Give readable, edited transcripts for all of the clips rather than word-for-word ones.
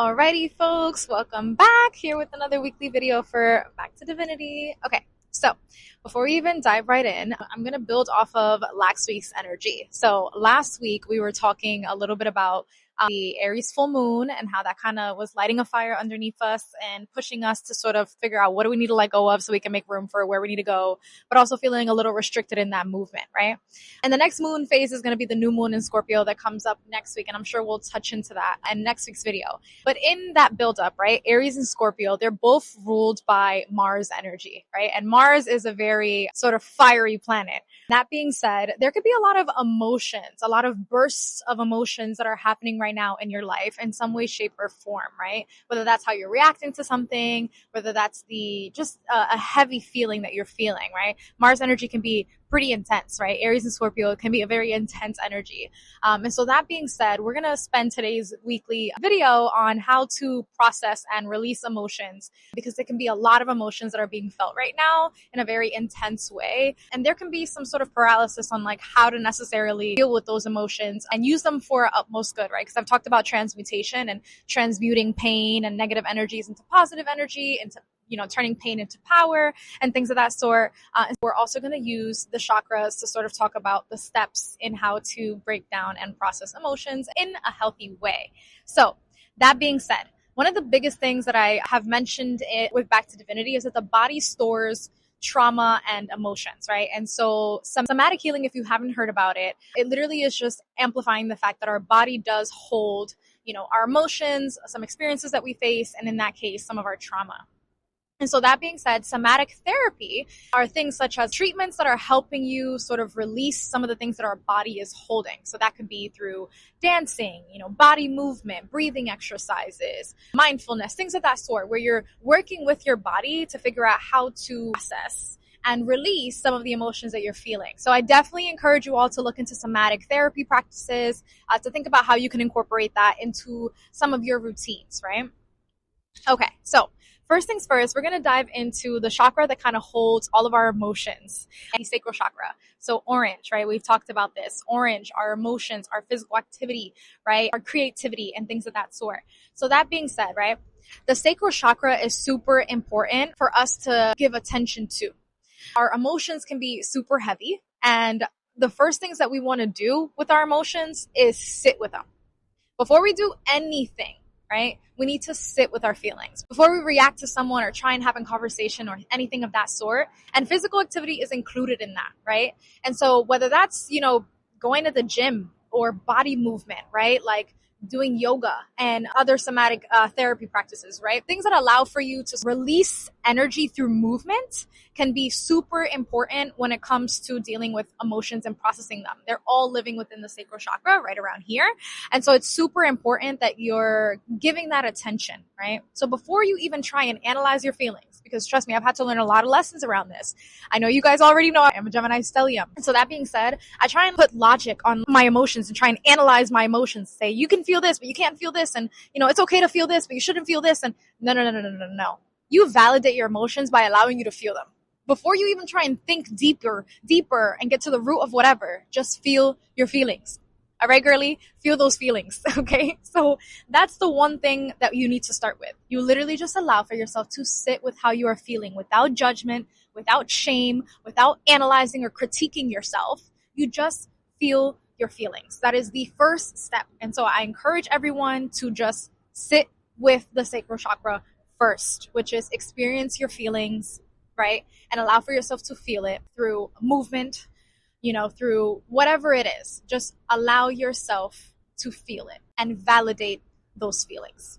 Alrighty, folks, welcome back here with another weekly video for Back to Divinity. Okay, so before we even dive right in, I'm going to build off of last week's energy. So last week we were talking a little bit about the Aries full moon and how that kind of was lighting a fire underneath us and pushing us to sort of figure out what do we need to let go of so we can make room for where we need to go, but also feeling a little restricted in that movement, right? And the next moon phase is going to be the new moon in Scorpio that comes up next week, and I'm sure we'll touch into that in next week's video. But in that buildup, right, Aries and Scorpio, they're both ruled by Mars energy, right? And Mars is a very sort of fiery planet. That being said, there could be a lot of emotions, a lot of bursts of emotions that are happening right now in your life in some way, shape, or form, right? Whether that's how you're reacting to something, whether that's a heavy feeling that you're feeling, right? Mars energy can be pretty intense, right? Aries and Scorpio can be a very intense energy. And so that being said, we're going to spend today's weekly video on how to process and release emotions, because there can be a lot of emotions that are being felt right now in a very intense way. And there can be some sort of paralysis on like how to necessarily deal with those emotions and use them for utmost good, right? Because I've talked about transmutation and transmuting pain and negative energies into positive energy, into turning pain into power and things of that sort. We're also going to use the chakras to sort of talk about the steps in how to break down and process emotions in a healthy way. So that being said, one of the biggest things that I have mentioned with Back to Divinity is that the body stores trauma and emotions, right? And so somatic healing, if you haven't heard about it, it literally is just amplifying the fact that our body does hold, our emotions, some experiences that we face, and in that case, some of our trauma. And so that being said, somatic therapy are things such as treatments that are helping you sort of release some of the things that our body is holding. So that could be through dancing, body movement, breathing exercises, mindfulness, things of that sort, where you're working with your body to figure out how to process and release some of the emotions that you're feeling. So I definitely encourage you all to look into somatic therapy practices, to think about how you can incorporate that into some of your routines, right? Okay, so first things first, we're going to dive into the chakra that kind of holds all of our emotions, the sacral chakra. So orange, right? We've talked about this. Orange, our emotions, our physical activity, right? Our creativity and things of that sort. So that being said, right? The sacral chakra is super important for us to give attention to. Our emotions can be super heavy, and the first things that we want to do with our emotions is sit with them. Before we do anything, right? We need to sit with our feelings before we react to someone or try and have a conversation or anything of that sort. And physical activity is included in that, right? And so whether that's, going to the gym or body movement, right? Like doing yoga and other somatic therapy practices, right? Things that allow for you to release energy through movement can be super important when it comes to dealing with emotions and processing them. They're all living within the sacral chakra right around here. And so it's super important that you're giving that attention, right? So before you even try and analyze your feelings, because trust me, I've had to learn a lot of lessons around this. I know you guys already know I am a Gemini stellium. And so that being said, I try and put logic on my emotions and try and analyze my emotions. Say, you can feel this, but you can't feel this. And, it's okay to feel this, but you shouldn't feel this. And no. You validate your emotions by allowing you to feel them. Before you even try and think deeper and get to the root of whatever, just feel your feelings. All right, girly, feel those feelings, okay? So that's the one thing that you need to start with. You literally just allow for yourself to sit with how you are feeling without judgment, without shame, without analyzing or critiquing yourself. You just feel your feelings. That is the first step. And so I encourage everyone to just sit with the sacral chakra first, which is experience your feelings, right? And allow for yourself to feel it through movement, through whatever it is. Just allow yourself to feel it and validate those feelings.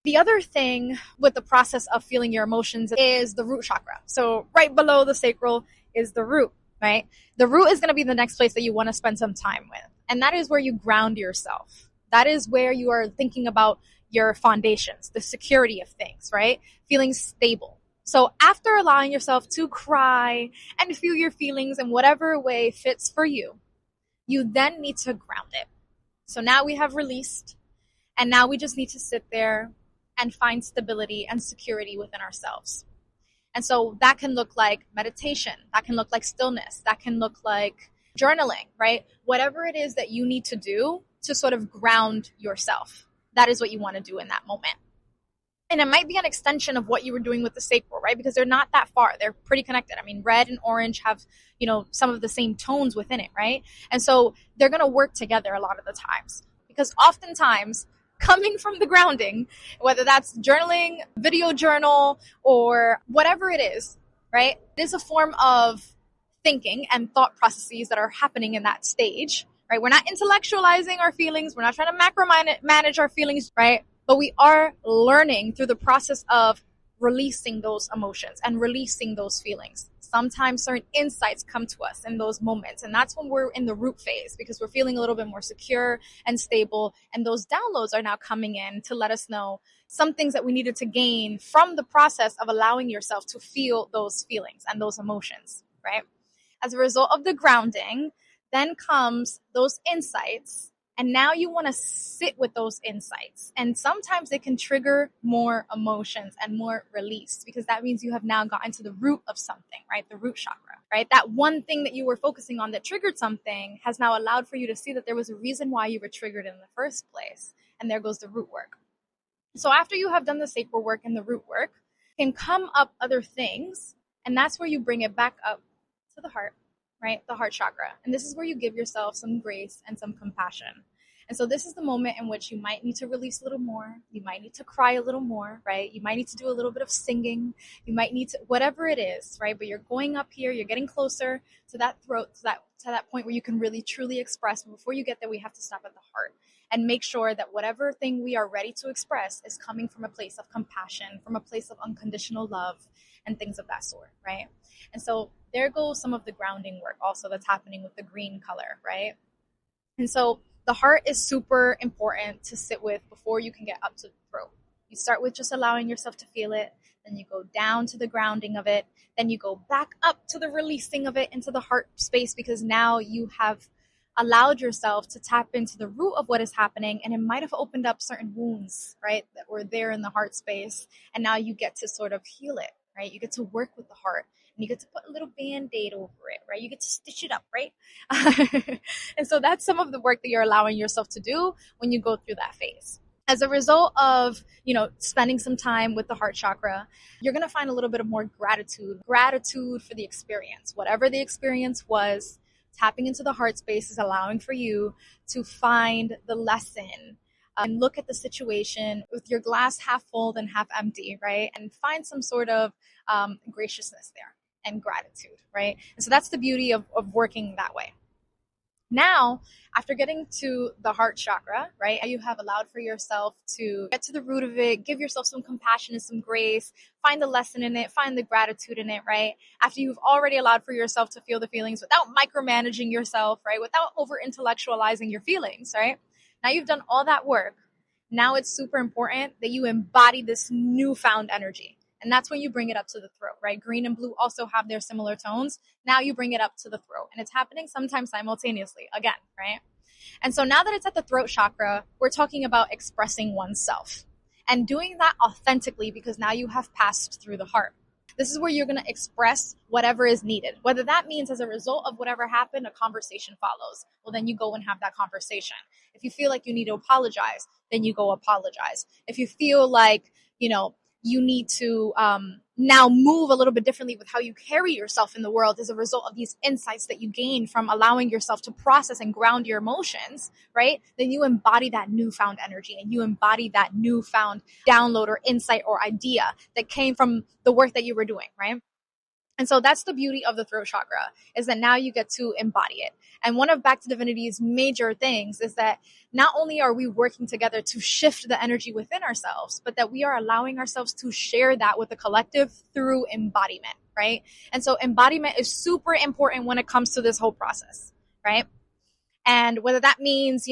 The other thing with the process of feeling your emotions is the root chakra. So right below the sacral is the root, right? The root is going to be the next place that you want to spend some time with. And that is where you ground yourself. That is where you are thinking about your foundations, the security of things, right? Feeling stable. So after allowing yourself to cry and feel your feelings in whatever way fits for you, you then need to ground it. So now we have released, and now we just need to sit there and find stability and security within ourselves. And so that can look like meditation. That can look like stillness. That can look like journaling, right? Whatever it is that you need to do to sort of ground yourself. that is what you want to do in that moment. And it might be an extension of what you were doing with the sacral, right? Because they're not that far. They're pretty connected. I mean, red and orange have, some of the same tones within it, right? And so they're going to work together a lot of the times. Because oftentimes, coming from the grounding, whether that's journaling, video journal, or whatever it is, right? It is a form of thinking and thought processes that are happening in that stage, right? We're not intellectualizing our feelings. We're not trying to manage our feelings, right? But we are learning through the process of releasing those emotions and releasing those feelings. Sometimes certain insights come to us in those moments. And that's when we're in the root phase, because we're feeling a little bit more secure and stable. And those downloads are now coming in to let us know some things that we needed to gain from the process of allowing yourself to feel those feelings and those emotions, right? As a result of the grounding, then comes those insights. And now you want to sit with those insights. And sometimes they can trigger more emotions and more release, because that means you have now gotten to the root of something, right? The root chakra, right? That one thing that you were focusing on that triggered something has now allowed for you to see that there was a reason why you were triggered in the first place. And there goes the root work. So after you have done the sacral work and the root work, can come up other things. And that's where you bring it back up to the heart, right? The heart chakra. And this is where you give yourself some grace and some compassion. And so this is the moment in which you might need to release a little more. You might need to cry a little more, right? You might need to do a little bit of singing. You might need to, whatever it is, right? But you're going up here, you're getting closer to that throat, to that point where you can really truly express. But before you get there, we have to stop at the heart and make sure that whatever thing we are ready to express is coming from a place of compassion, from a place of unconditional love and things of that sort, right? And so there goes some of the grounding work also that's happening with the green color, right? And so the heart is super important to sit with before you can get up to the throat. You start with just allowing yourself to feel it. Then you go down to the grounding of it. Then you go back up to the releasing of it into the heart space, because now you have allowed yourself to tap into the root of what is happening. And it might have opened up certain wounds, right, that were there in the heart space. And now you get to sort of heal it, right? You get to work with the heart. And you get to put a little Band-Aid over it, right? You get to stitch it up, right? And so that's some of the work that you're allowing yourself to do when you go through that phase. As a result of, spending some time with the heart chakra, you're going to find a little bit of more gratitude for the experience. Whatever the experience was, tapping into the heart space is allowing for you to find the lesson and look at the situation with your glass half full and half empty, right? And find some sort of graciousness there and gratitude, right? And so that's the beauty of working that way. Now, after getting to the heart chakra, right, you have allowed for yourself to get to the root of it, give yourself some compassion and some grace, find the lesson in it, find the gratitude in it, right? After you've already allowed for yourself to feel the feelings without micromanaging yourself, right, without over-intellectualizing your feelings, right? Now you've done all that work. Now it's super important that you embody this newfound energy. And that's when you bring it up to the throat, right? Green and blue also have their similar tones. Now you bring it up to the throat. And it's happening sometimes simultaneously, again, right? And so now that it's at the throat chakra, we're talking about expressing oneself and doing that authentically, because now you have passed through the heart. This is where you're going to express whatever is needed. Whether that means as a result of whatever happened, a conversation follows. Well, then you go and have that conversation. If you feel like you need to apologize, then you go apologize. If you feel like, you need to now move a little bit differently with how you carry yourself in the world as a result of these insights that you gain from allowing yourself to process and ground your emotions, right? Then you embody that newfound energy and you embody that newfound download or insight or idea that came from the work that you were doing, right? And so that's the beauty of the throat chakra, is that now you get to embody it. And one of Back to Divinity's major things is that not only are we working together to shift the energy within ourselves, but that we are allowing ourselves to share that with the collective through embodiment, right? And so embodiment is super important when it comes to this whole process, right? And whether that means,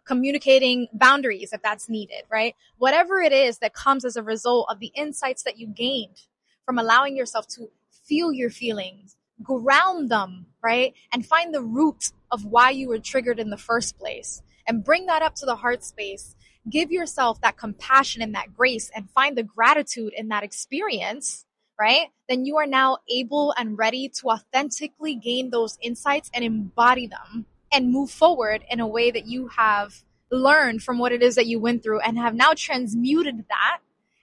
communicating boundaries if that's needed, right? Whatever it is that comes as a result of the insights that you gained from allowing yourself to feel your feelings, ground them, right? And find the root of why you were triggered in the first place and bring that up to the heart space. Give yourself that compassion and that grace and find the gratitude in that experience, right? Then you are now able and ready to authentically gain those insights and embody them and move forward in a way that you have learned from what it is that you went through and have now transmuted that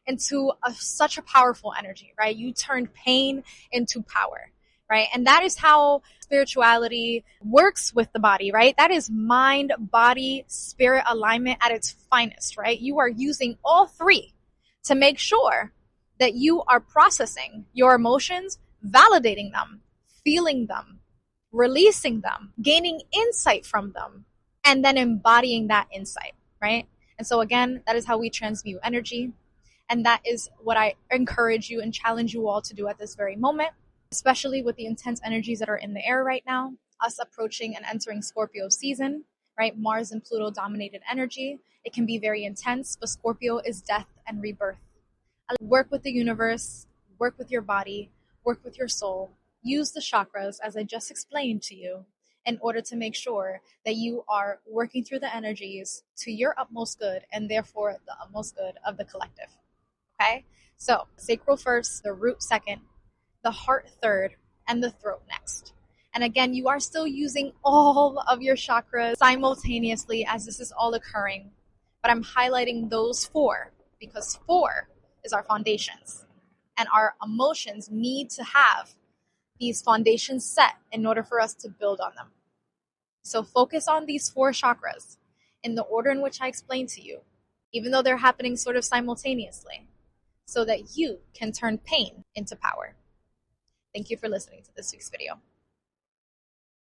into such a powerful energy, right? You turned pain into power, right? And that is how spirituality works with the body, right? That is mind, body, spirit alignment at its finest, right? You are using all three to make sure that you are processing your emotions, validating them, feeling them, releasing them, gaining insight from them, and then embodying that insight, right? And so again, that is how we transmute energy. And that is what I encourage you and challenge you all to do at this very moment, especially with the intense energies that are in the air right now, us approaching and entering Scorpio season, right? Mars and Pluto dominated energy. It can be very intense, but Scorpio is death and rebirth. Work with the universe, work with your body, work with your soul. Use the chakras, as I just explained to you, in order to make sure that you are working through the energies to your utmost good and therefore the utmost good of the collective. Okay? So, sacral first, the root second, the heart third, and the throat next. And again, you are still using all of your chakras simultaneously as this is all occurring. But I'm highlighting those four because four is our foundations. And our emotions need to have these foundations set in order for us to build on them. So focus on these four chakras in the order in which I explained to you, even though they're happening sort of simultaneously, so that you can turn pain into power. Thank you for listening to this week's video.